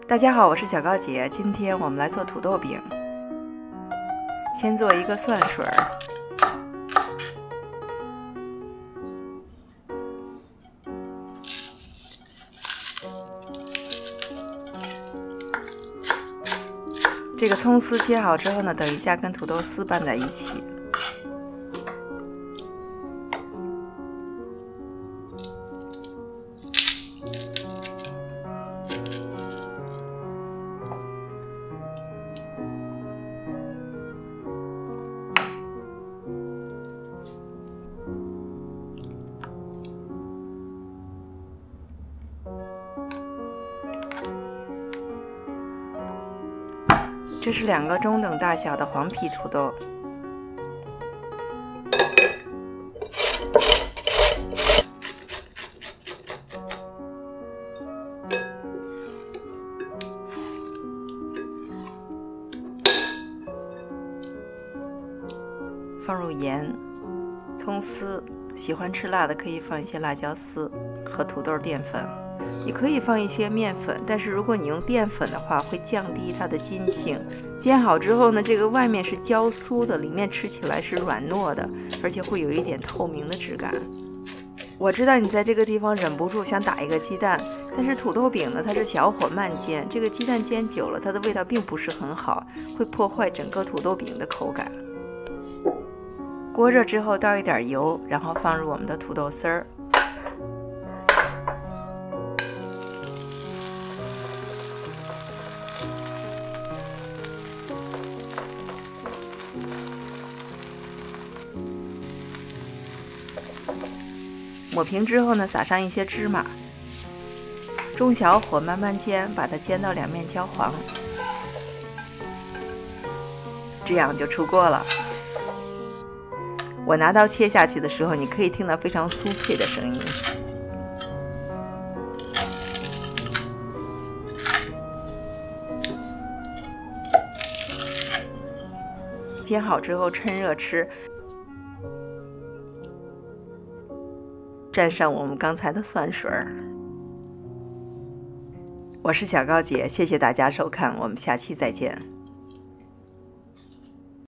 大家好，我是小高姐，今天我们来做土豆饼。先做一个蒜水儿，这个葱丝切好之后呢，等一下跟土豆丝拌在一起。这是2个中等大小的黄皮土豆，放入盐、葱丝，喜欢吃辣的可以放一些辣椒丝和土豆淀粉。你可以放一些面粉，但是如果你用淀粉的话，会降低它的筋性。煎好之后呢，这个外面是焦酥的，里面吃起来是软糯的，而且会有一点透明的质感。我知道你在这个地方忍不住想打一个鸡蛋，但是土豆饼呢，它是小火慢煎，这个鸡蛋煎久了，它的味道并不是很好，会破坏整个土豆饼的口感。锅热之后倒一点油，然后放入我们的土豆丝儿。抹平之后呢，撒上一些芝麻，中小火慢慢煎，把它煎到2面焦黄，这样就出锅了。我拿刀切下去的时候，你可以听到非常酥脆的声音。煎好之后趁热吃。蘸上我们刚才的蒜水儿。我是小高姐，谢谢大家收看，我们下期再见。